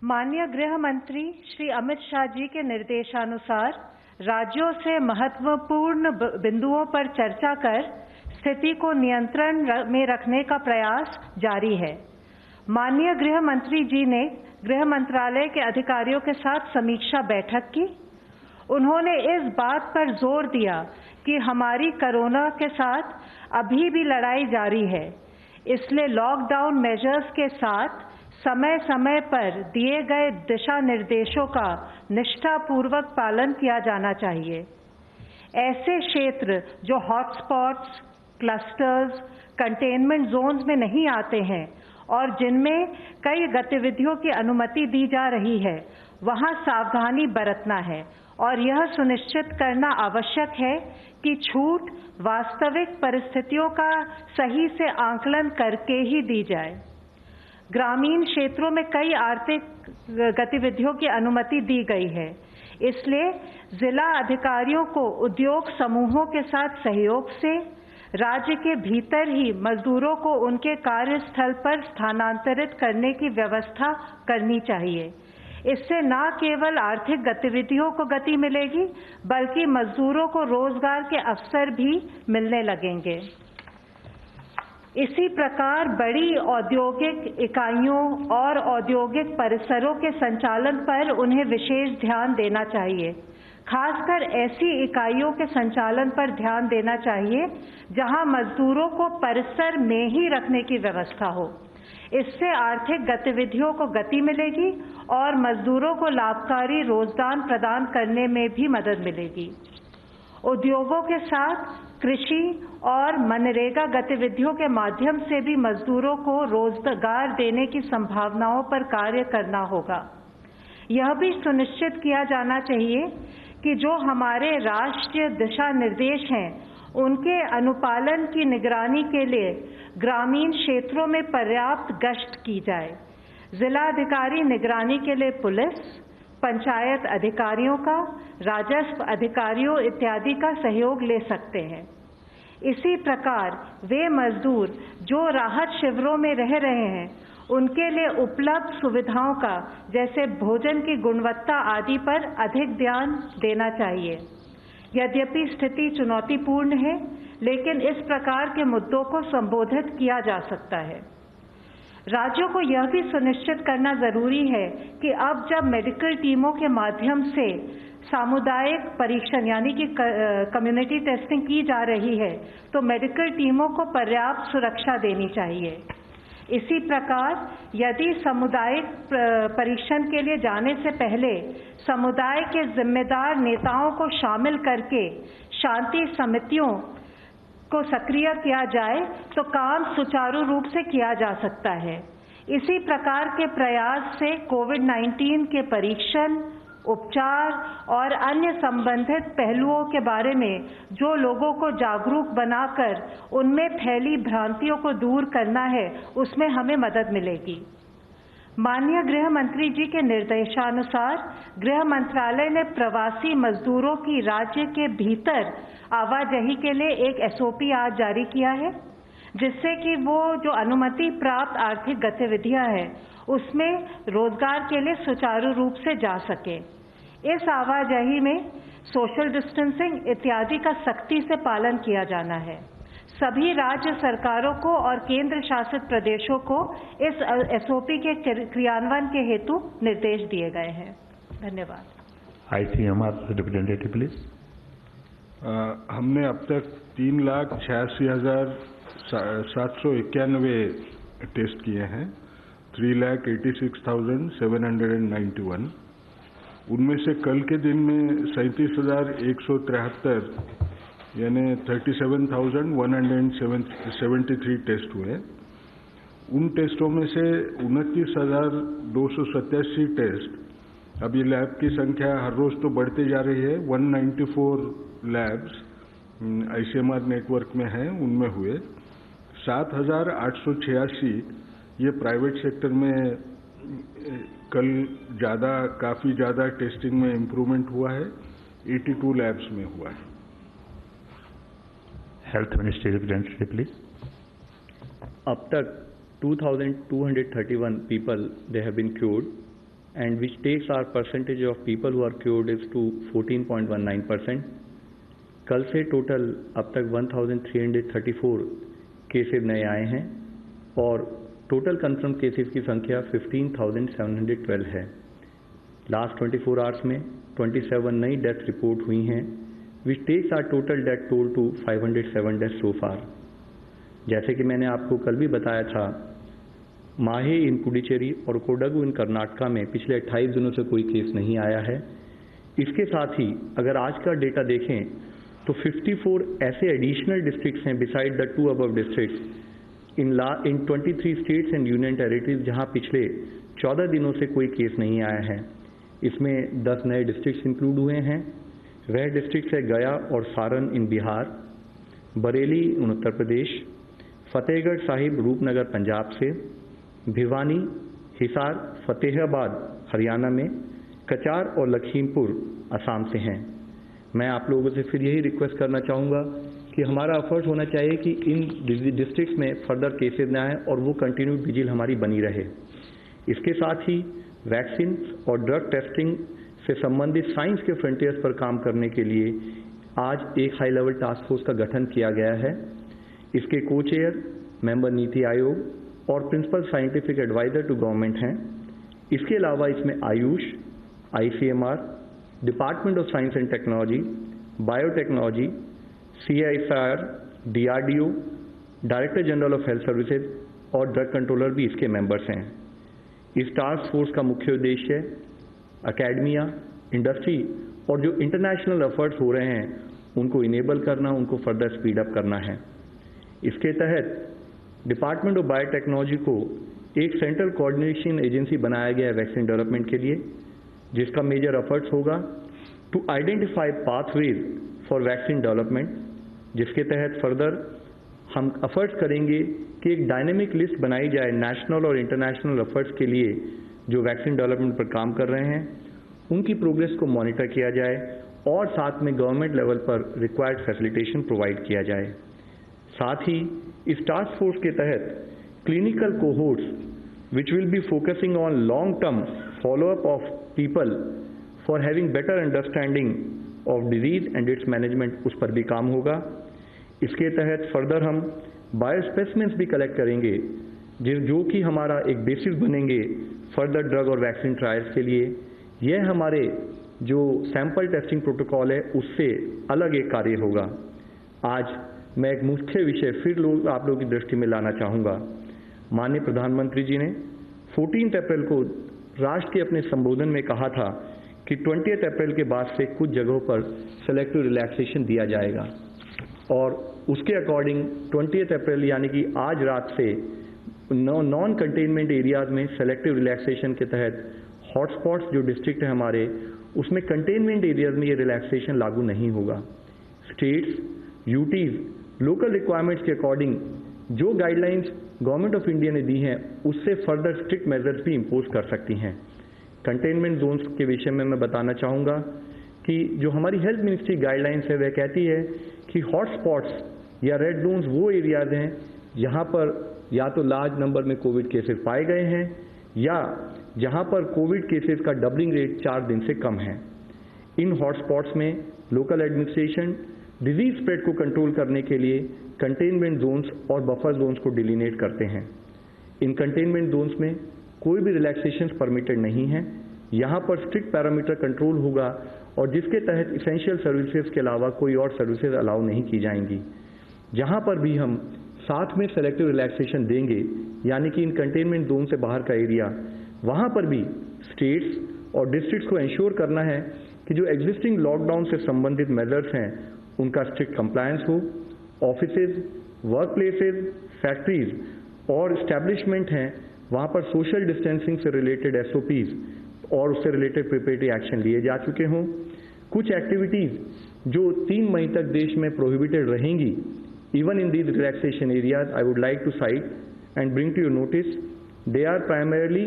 माननीय गृह मंत्री श्री अमित शाह जी के निर्देशानुसार राज्यों से महत्वपूर्ण बिंदुओं पर चर्चा कर स्थिति को नियंत्रण में रखने का प्रयास जारी है। माननीय गृह मंत्री जी ने गृह मंत्रालय के अधिकारियों के साथ समीक्षा बैठक की। उन्होंने इस बात पर जोर दिया कि हमारी कोरोना के साथ अभी भी लड़ाई जारी है, इसलिए लॉकडाउन मेजर्स के साथ समय समय पर दिए गए दिशा निर्देशों का निष्ठापूर्वक पालन किया जाना चाहिए। ऐसे क्षेत्र जो हॉटस्पॉट्स, क्लस्टर्स, कंटेनमेंट जोन्स में नहीं आते हैं और जिनमें कई गतिविधियों की अनुमति दी जा रही है, वहां सावधानी बरतना है और यह सुनिश्चित करना आवश्यक है कि छूट वास्तविक परिस्थितियों का सही से आकलन करके ही दी जाए। ग्रामीण क्षेत्रों में कई आर्थिक गतिविधियों की अनुमति दी गई है, इसलिए जिला अधिकारियों को उद्योग समूहों के साथ सहयोग से राज्य के भीतर ही मजदूरों को उनके कार्यस्थल पर स्थानांतरित करने की व्यवस्था करनी चाहिए। इससे न केवल आर्थिक गतिविधियों को गति मिलेगी, बल्कि मजदूरों को रोजगार के अवसर भी मिलने लगेंगे। इसी प्रकार बड़ी औद्योगिक इकाइयों और औद्योगिक परिसरों के संचालन पर उन्हें विशेष ध्यान देना चाहिए। खासकर ऐसी इकाइयों के संचालन पर ध्यान देना चाहिए जहां मजदूरों को परिसर में ही रखने की व्यवस्था हो। इससे आर्थिक गतिविधियों को गति मिलेगी और मजदूरों को लाभकारी रोजगार प्रदान करने में भी मदद मिलेगी। उद्योगों के साथ कृषि और मनरेगा गतिविधियों के माध्यम से भी मजदूरों को रोजगार देने की संभावनाओं पर कार्य करना होगा। यह भी सुनिश्चित किया जाना चाहिए कि जो हमारे राष्ट्रीय दिशा निर्देश हैं, उनके अनुपालन की निगरानी के लिए ग्रामीण क्षेत्रों में पर्याप्त गश्त की जाए। जिलाधिकारी निगरानी के लिए पुलिस, पंचायत अधिकारियों का, राजस्व अधिकारियों इत्यादि का सहयोग ले सकते हैं। इसी प्रकार वे मजदूर जो राहत शिविरों में रह रहे हैं, उनके लिए उपलब्ध सुविधाओं का, जैसे भोजन की गुणवत्ता आदि पर अधिक ध्यान देना चाहिए। यद्यपि स्थिति चुनौतीपूर्ण है, लेकिन इस प्रकार के मुद्दों को संबोधित किया जा सकता है। राज्यों को यह भी सुनिश्चित करना जरूरी है कि अब जब मेडिकल टीमों के माध्यम से सामुदायिक परीक्षण यानी कि कम्युनिटी टेस्टिंग की जा रही है, तो मेडिकल टीमों को पर्याप्त सुरक्षा देनी चाहिए। इसी प्रकार यदि सामुदायिक परीक्षण के लिए जाने से पहले समुदाय के जिम्मेदार नेताओं को शामिल करके शांति समितियों को सक्रिय किया जाए, तो काम सुचारू रूप से किया जा सकता है। इसी प्रकार के प्रयास से कोविड-19 के परीक्षण, उपचार और अन्य संबंधित पहलुओं के बारे में जो लोगों को जागरूक बनाकर उनमें फैली भ्रांतियों को दूर करना है, उसमें हमें मदद मिलेगी। माननीय गृह मंत्री जी के निर्देशानुसार गृह मंत्रालय ने प्रवासी मजदूरों की राज्य के भीतर आवाजाही के लिए एक SOP आज जारी किया है, जिससे कि वो जो अनुमति प्राप्त आर्थिक गतिविधियां हैं, उसमें रोजगार के लिए सुचारू रूप से जा सके। इस आवाजाही में सोशल डिस्टेंसिंग इत्यादि का सख्ती से पालन किया जाना है। सभी राज्य सरकारों को और केंद्र शासित प्रदेशों को इस SOP के क्रियान्वयन के हेतु निर्देश दिए गए हैं। धन्यवाद। ICMR representative please. हमने अब तक 3,86,791 टेस्ट किए हैं, 3,86,791। उनमें से कल के दिन में 37,173 यानी 37,173 टेस्ट हुए। उन टेस्टों में से 29,287 टेस्ट, अब ये लैब की संख्या हर रोज तो बढ़ती जा रही है, 194 लैब्स ICMR नेटवर्क में हैं, उनमें हुए। 7,886 ये प्राइवेट सेक्टर में कल काफ़ी ज़्यादा टेस्टिंग में इम्प्रूवमेंट हुआ है, 82 लैब्स में हुआ है। Health ministry representative please. अब तक 2,231 people they have been cured and which takes our percentage of people who are cured is to 14.19%. कल से टोटल अब तक 1334 केसेस नए आए हैं और टोटल कंफर्म केसेस की संख्या 15,712 है। लास्ट 24 आवर्स में 27 नई डेथ रिपोर्ट हुई हैं, which takes our total death toll to 507 death so far. जैसे कि मैंने आपको कल भी बताया था, माहे इन पुडुचेरी और कोडगु इन कर्नाटका में पिछले 28 दिनों से कोई केस नहीं आया है। इसके साथ ही अगर आज का डेटा देखें तो 54 ऐसे एडिशनल डिस्ट्रिक्ट्स हैं beside the 2 above districts in 23 states and union territories जहां पिछले 14 दिनों से कोई केस नहीं आया है। इसमें 10 नए डिस्ट्रिक्ट्स इंक्लूड हुए हैं। वह डिस्ट्रिक्ट्स है गया और सारण इन बिहार, बरेली इन उत्तर प्रदेश, फतेहगढ़ साहिब रूपनगर पंजाब से, भिवानी, हिसार, फतेहाबाद हरियाणा में, कचार और लखीमपुर असम से हैं। मैं आप लोगों से फिर यही रिक्वेस्ट करना चाहूँगा कि हमारा एफर्ट होना चाहिए कि इन डिस्ट्रिक्ट्स में फर्दर केसेज न आए और वो कंटिन्यूड विजिल हमारी बनी रहे। इसके साथ ही वैक्सीन और ड्रग टेस्टिंग से संबंधित साइंस के फ्रंटियर्स पर काम करने के लिए आज एक हाई लेवल टास्क फोर्स का गठन किया गया है। इसके को चेयर मेंबर नीति आयोग और principal scientific adviser to government हैं। इसके अलावा इसमें AYUSH, ICMR, department of science and technology, biotechnology, CSIR, DRDO, director general of health services और ड्रग कंट्रोलर भी इसके मेंबर्स हैं। इस टास्क फोर्स का मुख्य उद्देश्य एकेडमिया, इंडस्ट्री और जो इंटरनेशनल एफर्ट्स हो रहे हैं उनको इनेबल करना, उनको फर्दर स्पीड अप करना है। इसके तहत डिपार्टमेंट ऑफ बायोटेक्नोलॉजी को एक सेंट्रल कोऑर्डिनेशन एजेंसी बनाया गया है वैक्सीन डेवलपमेंट के लिए, जिसका मेजर एफर्ट्स होगा to identify pathways for vaccine development, जिसके तहत फर्दर हम एफर्ट्स करेंगे कि एक डायनेमिक लिस्ट बनाई जाए नेशनल और इंटरनेशनल एफर्ट्स के लिए जो वैक्सीन डेवलपमेंट पर काम कर रहे हैं, उनकी प्रोग्रेस को मॉनिटर किया जाए और साथ में गवर्नमेंट लेवल पर रिक्वायर्ड फैसिलिटेशन प्रोवाइड किया जाए। साथ ही इस टास्क फोर्स के तहत clinical cohorts which will be focusing on long term follow up of people for having better understanding of disease and it's management, उस पर भी काम होगा। इसके तहत फर्दर हम बायोस्पेसिमेंट्स भी कलेक्ट करेंगे जो कि हमारा एक बेसिस बनेंगे फर्दर ड्रग और वैक्सीन ट्रायल्स के लिए। यह हमारे जो सैंपल टेस्टिंग प्रोटोकॉल है उससे अलग एक कार्य होगा। आज मैं एक मुख्य विषय फिर आप लोगों की दृष्टि में लाना चाहूँगा। माननीय प्रधानमंत्री जी ने 14 अप्रैल को राष्ट्र के अपने संबोधन में कहा था कि 20 अप्रैल के बाद से कुछ जगहों पर सेलेक्टिव रिलैक्सेशन दिया जाएगा और उसके अकॉर्डिंग 20 अप्रैल यानी कि आज रात से नॉन कंटेनमेंट एरियाज में सेलेक्टिव रिलैक्सेशन के तहत हॉटस्पॉट्स जो डिस्ट्रिक्ट है हमारे, उसमें कंटेनमेंट एरियाज में ये रिलैक्सेशन लागू नहीं होगा। स्टेट्स, यूटीज लोकल रिक्वायरमेंट्स के अकॉर्डिंग जो गाइडलाइंस गवर्नमेंट ऑफ इंडिया ने दी हैं उससे फर्दर स्ट्रिक्ट मेजर्स भी इम्पोज कर सकती हैं। कंटेनमेंट जोन्स के विषय में मैं बताना चाहूँगा कि जो हमारी हेल्थ मिनिस्ट्री गाइडलाइंस है वह कहती है कि हॉटस्पॉट्स या रेड जोन्स वो एरियाज हैं जहाँ पर या तो लार्ज नंबर में कोविड केसेस पाए गए हैं या जहाँ पर कोविड केसेस का डबलिंग रेट 4 दिन से कम है। इन हॉटस्पॉट्स में लोकल एडमिनिस्ट्रेशन डिजीज स्प्रेड को कंट्रोल करने के लिए कंटेनमेंट जोन्स और बफर जोन्स को डिलिनेट करते हैं। इन कंटेनमेंट जोन्स में कोई भी रिलैक्सेशंस परमिटेड नहीं है। यहाँ पर स्ट्रिक्ट पैरामीटर कंट्रोल होगा और जिसके तहत इसेंशियल सर्विसेज के अलावा कोई और सर्विसेज अलाउ नहीं की जाएंगी। जहाँ पर भी हम साथ में सेलेक्टिव रिलैक्सेशन देंगे यानी कि इन कंटेनमेंट जोन से बाहर का एरिया, वहाँ पर भी स्टेट्स और डिस्ट्रिक्ट्स को इंश्योर करना है कि जो एग्जिस्टिंग लॉकडाउन से संबंधित मेजर्स हैं उनका स्ट्रिक्ट कंप्लायंस हो। ऑफिसेज, वर्क प्लेसेज, फैक्ट्रीज और इस्टेब्लिशमेंट हैं वहाँ पर सोशल डिस्टेंसिंग से रिलेटेड SOPs और उससे रिलेटेड प्रिपरेटरी एक्शन लिए जा चुके हों। कुछ एक्टिविटीज़ जो 3 मई तक देश में प्रोहिबिटेड रहेंगी, even in these relaxation areas, I would like to cite and bring to your notice, they are primarily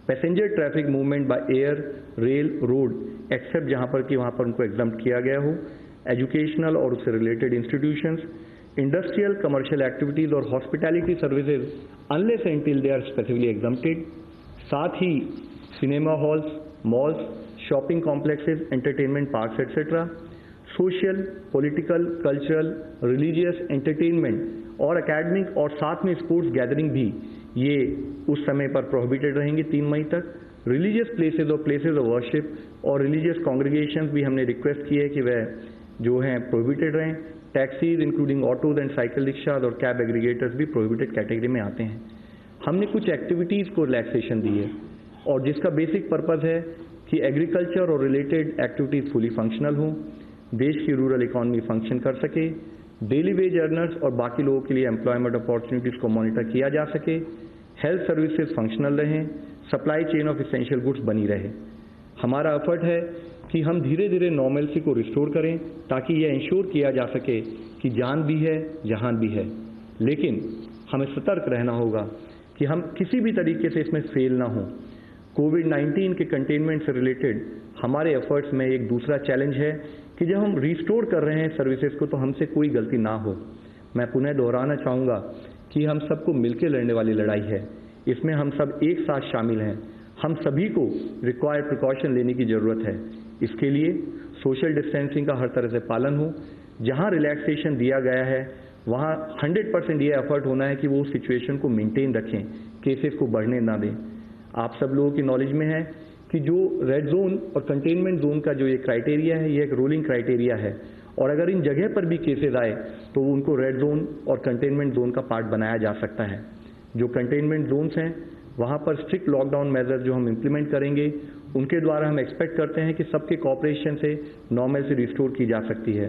passenger traffic movement by air, rail, road, except जहाँ पर कि वहाँ पर उनको एग्जम्प्ट किया गया हो, एजुकेशनल और उससे related institutions, industrial, commercial activities और hospitality services unless and till they are specifically exempted. साथ ही cinema halls, malls, shopping complexes, entertainment parks, etc. Social, political, cultural, religious, entertainment और academic और साथ में स्पोर्ट्स गैदरिंग भी ये उस समय पर प्रोहिबिटेड रहेंगे 3 मई तक। रिलीजियस प्लेसेस और प्लेसेस ऑफ वर्शिप और रिलीजियस कॉन्ग्रीगेशंस भी हमने रिक्वेस्ट की है कि वह जो हैं प्रोहिबिटेड रहें। Taxis including autos and cycle rickshaws और कैब एग्रीगेटर्स भी प्रोहिबिटेड कैटेगरी में आते हैं। हमने कुछ एक्टिविटीज़ को रिलैक्सेशन दी है और जिसका बेसिक पर्पज़ है कि एग्रीकल्चर और रिलेटेड एक्टिविटीज़ फुली फंक्शनल हों, देश की रूरल इकॉनमी फंक्शन कर सके, डेली वेज अर्नर्स और बाकी लोगों के लिए एम्प्लॉयमेंट अपॉर्चुनिटीज़ को मॉनिटर किया जा सके, हेल्थ सर्विसेज फंक्शनल रहें, supply chain of essential goods बनी रहे। हमारा एफर्ट है कि हम धीरे धीरे नॉर्मलसी को रिस्टोर करें ताकि यह इंश्योर किया जा सके कि जान भी है जहान भी है, लेकिन हमें सतर्क रहना होगा कि हम किसी भी तरीके से इसमें फेल ना हों। कोविड-19 के कंटेनमेंट से रिलेटेड हमारे एफर्ट्स में एक दूसरा चैलेंज है कि जब हम रिस्टोर कर रहे हैं सर्विसेज को तो हमसे कोई गलती ना हो। मैं पुनः दोहराना चाहूँगा कि हम सबको मिलकर लड़ने वाली लड़ाई है, इसमें हम सब एक साथ शामिल हैं। हम सभी को रिक्वायर्ड प्रिकॉशन लेने की ज़रूरत है। इसके लिए सोशल डिस्टेंसिंग का हर तरह से पालन हो। जहाँ रिलैक्सेशन दिया गया है वहाँ 100% ये एफर्ट होना है कि वो सिचुएशन को मेंटेन रखें, केसेस को बढ़ने ना दें। आप सब लोगों की नॉलेज में है कि जो रेड जोन और कंटेनमेंट जोन का जो ये क्राइटेरिया है, ये एक रोलिंग क्राइटेरिया है और अगर इन जगह पर भी केसेस आए तो उनको रेड जोन और कंटेनमेंट जोन का पार्ट बनाया जा सकता है। जो कंटेनमेंट जोन्स हैं वहाँ पर स्ट्रिक्ट लॉकडाउन मेजर जो हम इम्प्लीमेंट करेंगे उनके द्वारा हम एक्सपेक्ट करते हैं कि सबके कॉपरेशन से नॉर्मल से रिस्टोर की जा सकती है।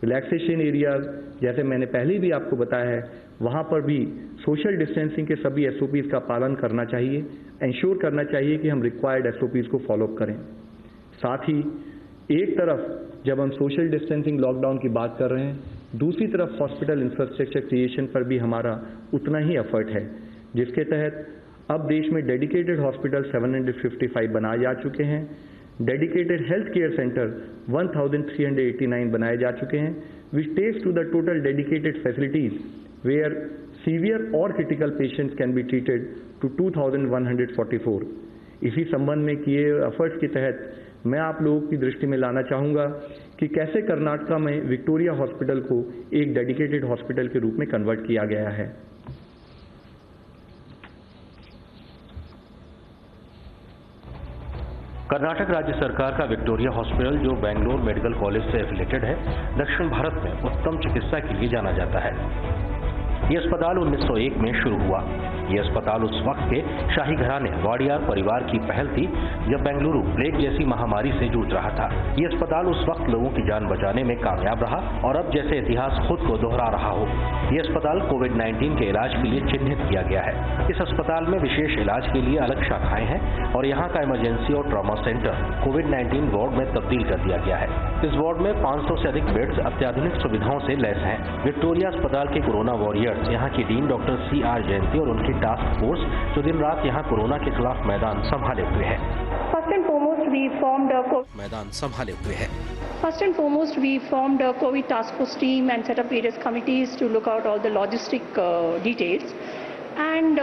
रिलैक्सेशन एरियाज जैसे मैंने पहले भी आपको बताया है वहाँ पर भी सोशल डिस्टेंसिंग के सभी SOPs का पालन करना चाहिए, इंश्योर करना चाहिए कि हम रिक्वायर्ड SOPs को फॉलोअप करें। साथ ही एक तरफ जब हम सोशल डिस्टेंसिंग लॉकडाउन की बात कर रहे हैं, दूसरी तरफ हॉस्पिटल इंफ्रास्ट्रक्चर क्रिएशन पर भी हमारा उतना ही एफर्ट है, जिसके तहत अब देश में डेडिकेटेड हॉस्पिटल 755 बनाए जा चुके हैं। डेडिकेटेड हेल्थ केयर सेंटर 1389 बनाए जा चुके हैं, which takes to the total dedicated facilities where severe और critical patients can be treated to 2144। इसी संबंध में किए एफर्ट्स के तहत मैं आप लोगों की दृष्टि में लाना चाहूँगा कि कैसे कर्नाटका में विक्टोरिया हॉस्पिटल को एक डेडिकेटेड हॉस्पिटल के रूप में कन्वर्ट किया गया है। कर्नाटक राज्य सरकार का विक्टोरिया हॉस्पिटल जो बेंगलोर मेडिकल कॉलेज से एफिलेटेड है, दक्षिण भारत में उत्तम चिकित्सा के लिए जाना जाता है। ये अस्पताल 1901 में शुरू हुआ। ये अस्पताल उस वक्त के शाही घराने वाडियार परिवार की पहल थी जब बेंगलुरु प्लेग जैसी महामारी से जूझ रहा था। ये अस्पताल उस वक्त लोगों की जान बचाने में कामयाब रहा और अब जैसे इतिहास खुद को दोहरा रहा हो। ये अस्पताल कोविड-19 के इलाज के लिए चिन्हित किया गया है। इस अस्पताल में विशेष इलाज के लिए अलग शाखाएं हैं और यहाँ का इमरजेंसी और ट्रॉमा सेंटर कोविड-19 वार्ड में तब्दील कर दिया गया है। इस वार्ड में 500 से अधिक बेड्स अत्याधुनिक सुविधाओं से लैस हैं। विक्टोरिया अस्पताल के कोरोना वॉरियर्स यहाँ की डीन डॉक्टर CR जयंती और उनकी टास्क फोर्स जो दिन रात यहाँ कोरोना के खिलाफ मैदान संभाले हुए है। First and foremost, we formed a COVID task force team and set up various committees to look out all the logistic details. And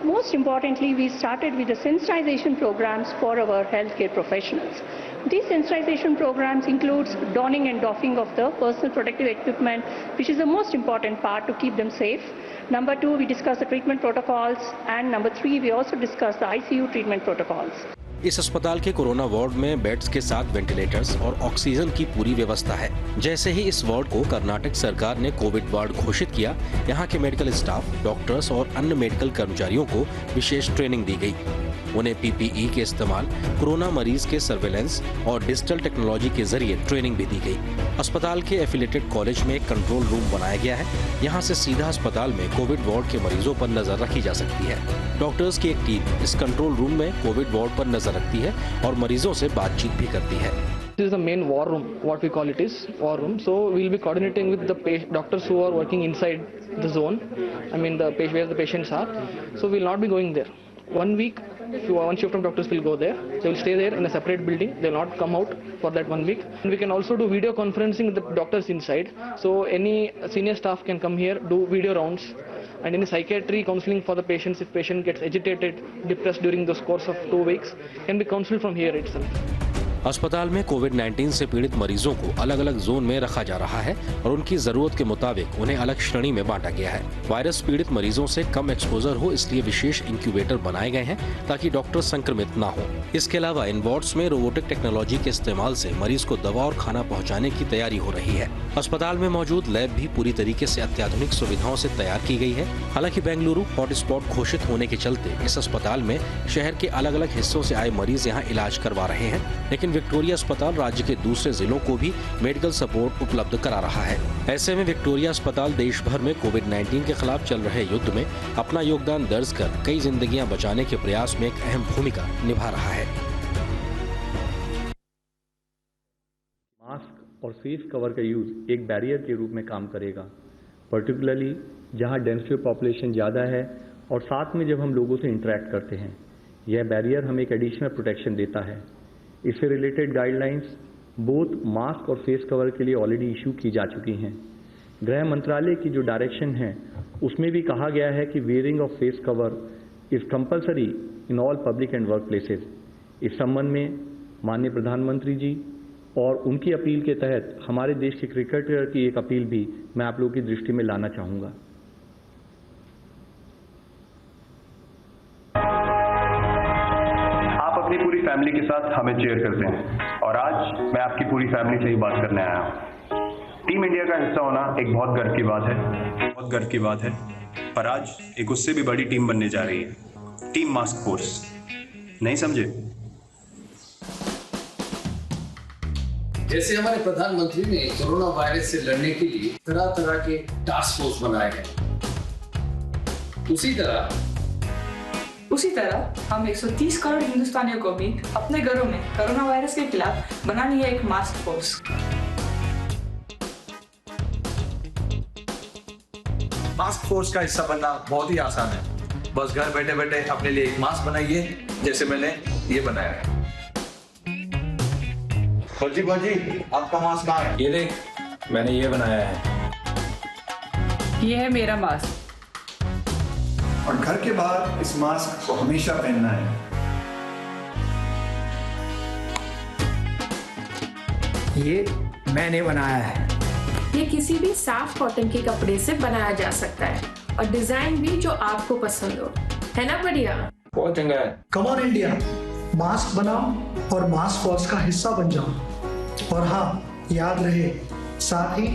most importantly, we started with the sensitization programs for our healthcare professionals. These sensitization programs includes donning and doffing of the personal protective equipment, which is the most important part to keep them safe. Number 2, we discuss the treatment protocols, and number 3, we also discuss the ICU treatment protocols. इस अस्पताल के corona ward में beds के साथ ventilators और oxygen की पूरी व्यवस्था है। जैसे ही इस वार्ड को कर्नाटक सरकार ने कोविड वार्ड घोषित किया, यहाँ के मेडिकल स्टाफ, डॉक्टर्स और अन्य मेडिकल कर्मचारियों को विशेष ट्रेनिंग दी गई। उन्हें PPE के इस्तेमाल, कोरोना मरीज के सर्वेलेंस और डिजिटल टेक्नोलॉजी के जरिए ट्रेनिंग भी दी गई। अस्पताल के एफिलेटेड कॉलेज में एक कंट्रोल रूम बनाया गया है। यहाँ से सीधा अस्पताल में कोविड वार्ड के मरीजों पर नजर रखी जा सकती है। डॉक्टर्स की एक टीम इस कंट्रोल रूम में कोविड वार्ड पर नजर रखती है और मरीजों से बातचीत भी करती है। This is the main war room, what we call it is war room. So we'll be coordinating with the doctors who are working inside the zone. I mean where the patients are. So we'll not be going there. 1 week One shift of doctors will go there. They will stay there in a separate building. They will not come out for that 1 week. And we can also do video conferencing with the doctors inside. So any senior staff can come here, do video rounds. And any psychiatry counseling for the patients, if patient gets agitated, depressed during the course of 2 weeks, can be counseled from here itself. अस्पताल में कोविड-19 से पीड़ित मरीजों को अलग अलग zone में रखा जा रहा है और उनकी जरूरत के मुताबिक उन्हें अलग श्रेणी में बांटा गया है। वायरस पीड़ित मरीजों से कम एक्सपोजर हो, इसलिए विशेष इंक्यूबेटर बनाए गए हैं ताकि डॉक्टर संक्रमित ना हो। इसके अलावा इन वार्ड्स में रोबोटिक टेक्नोलॉजी के इस्तेमाल से मरीज को दवा और खाना पहुँचाने की तैयारी हो रही है। अस्पताल में मौजूद लैब भी पूरी तरीके से अत्याधुनिक सुविधाओं से तैयार की गई है। हालांकि बेंगलुरु हॉटस्पॉट घोषित होने के चलते इस अस्पताल में शहर के अलग अलग हिस्सों से आए मरीज यहाँ इलाज करवा रहे हैं, लेकिन विक्टोरिया अस्पताल राज्य के दूसरे जिलों को भी मेडिकल सपोर्ट उपलब्ध करा रहा है। ऐसे में विक्टोरिया अस्पताल देश भर में कोविड-19 के खिलाफ चल रहे युद्ध में अपना योगदान दर्ज कर कई जिंदगियां बचाने के प्रयास में एक अहम भूमिका निभा रहा है। मास्क और फेस कवर का यूज एक बैरियर के रूप में काम करेगा, पर्टिकुलरली जहां डेंसिटी पॉपुलेशन ज़्यादा है और साथ में जब हम लोगों से इंटरेक्ट करते हैं। यह बैरियर हमें एक एडिशनल प्रोटेक्शन देता है। इससे रिलेटेड गाइडलाइंस बोथ मास्क और फेस कवर के लिए ऑलरेडी इशू की जा चुकी हैं। गृह मंत्रालय की जो डायरेक्शन है उसमें भी कहा गया है कि wearing of face cover is compulsory in all public and work places. इस संबंध में माननीय प्रधानमंत्री जी और उनकी अपील के तहत हमारे देश के क्रिकेटर की एक अपील भी मैं आप लोगों की दृष्टि में लाना चाहूँगा। अपनी पूरी फैमिली के साथ हमें चेयर करते हैं और आज मैं आपकी पूरी फैमिली से ही बात करने आया हूँ। टीम इंडिया का हिस्सा होना एक बहुत गर्व की बात है, पर आज एक उससे भी बड़ी टीम बनने जा रही है, टीम मास्क फोर्स। नहीं समझे? जैसे हमारे प्रधानमंत्री ने कोरोना वायरस से लड़ने के लिए तरह तरह के टास्क फोर्स बनाए हैं, उसी तरह हम 130 करोड़ हिंदुस्तानियों को भी अपने घरों में कोरोना वायरस के खिलाफ बनानी है एक मास्क फोर्स। मास्क फोर्स का हिस्सा बनना बहुत ही आसान है। बस घर बैठे बैठे अपने लिए एक मास्क बनाइए, जैसे मैंने ये बनाया है। फौजी आपका मास्क कहाँ है? ये देख, मैंने ये बनाया है। ये है मेरा मास्क। और घर के बाहर इस मास्क को हमेशा पहनना है। ये मैंने बनाया है। ये किसी भी साफ कॉटन के कपड़े से बनाया जा सकता है और डिजाइन भी जो आपको पसंद हो, है ना? बढ़िया, बहुत चंगा है। कम ऑन इंडिया, मास्क बनाओ और मास्क फोर्स का हिस्सा बन जाओ। और हाँ, याद रहे, साथ ही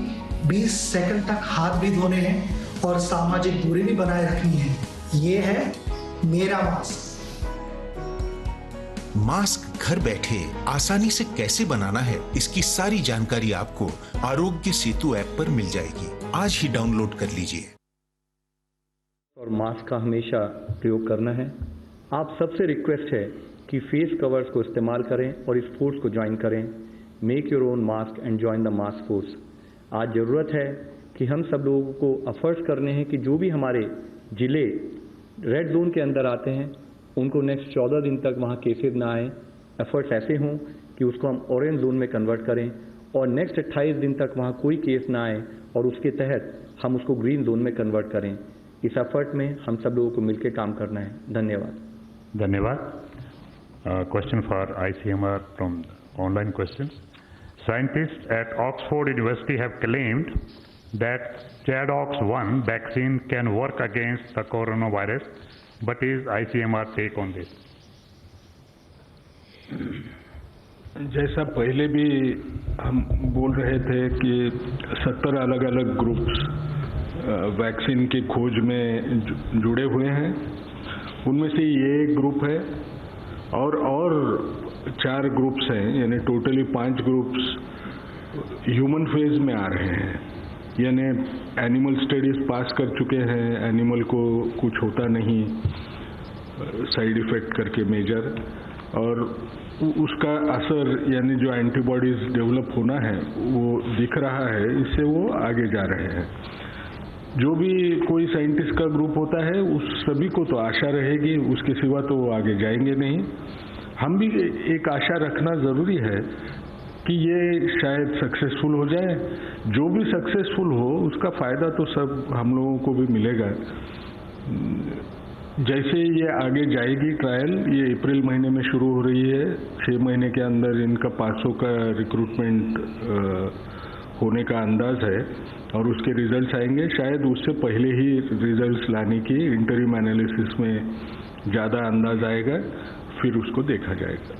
20 सेकंड तक हाथ भी धोने हैं और सामाजिक दूरी भी बनाए रखनी है। ये है मेरा मास्क। मास्क घर बैठे आसानी से कैसे बनाना है, इसकी सारी जानकारी आपको आरोग्य सेतु ऐप पर मिल जाएगी। आज ही डाउनलोड कर लीजिए। और मास्क का हमेशा प्रयोग करना है। आप सबसे रिक्वेस्ट है कि फेस कवर्स को इस्तेमाल करें और इस फोर्स को ज्वाइन करें। Make your own mask and join the mask force. आज ज़रूरत है कि हम सब लोगों को एफर्ट्स करने हैं कि जो भी हमारे जिले रेड जोन के अंदर आते हैं उनको नेक्स्ट 14 दिन तक वहाँ केसेस ना आए। एफर्ट्स ऐसे हों कि उसको हम ऑरेंज जोन में कन्वर्ट करें और नेक्स्ट 28 दिन तक वहाँ कोई केस ना आए और उसके तहत हम उसको ग्रीन जोन में कन्वर्ट करें। इस एफर्ट में हम सब लोगों को मिलकर काम करना है। धन्यवाद। Question for ICMR from online questions. Scientists at Oxford University have claimed that ChAdOx1 vaccine can work against the coronavirus. What is ICMR take on this? जैसा पहले भी हम बोल रहे थे कि 70 अलग अलग ग्रुप्स वैक्सीन की खोज में जुड़े हुए हैं। उनमें से ये एक ग्रुप है और 4 ग्रुप्स हैं, यानी टोटली 5 ग्रुप्स ह्यूमन फेज में आ रहे हैं। यानी एनिमल स्टडीज पास कर चुके हैं, एनिमल को कुछ होता नहीं साइड इफेक्ट करके मेजर, और उसका असर यानी जो एंटीबॉडीज डेवलप होना है वो दिख रहा है, इससे वो आगे जा रहे हैं। जो भी कोई साइंटिस्ट का ग्रुप होता है उस सभी को तो आशा रहेगी, उसके सिवा तो वो आगे जाएंगे नहीं। हम भी एक आशा रखना ज़रूरी है कि ये शायद सक्सेसफुल हो जाए। जो भी सक्सेसफुल हो उसका फ़ायदा तो सब हम लोगों को भी मिलेगा। जैसे ये आगे जाएगी ट्रायल, ये अप्रैल महीने में शुरू हो रही है, 6 महीने के अंदर इनका 500 का रिक्रूटमेंट होने का अंदाज है और उसके रिजल्ट्स आएंगे। शायद उससे पहले ही रिजल्ट्स लाने की इंटरिम एनालिसिस में ज़्यादा अंदाज आएगा, फिर उसको देखा जाएगा।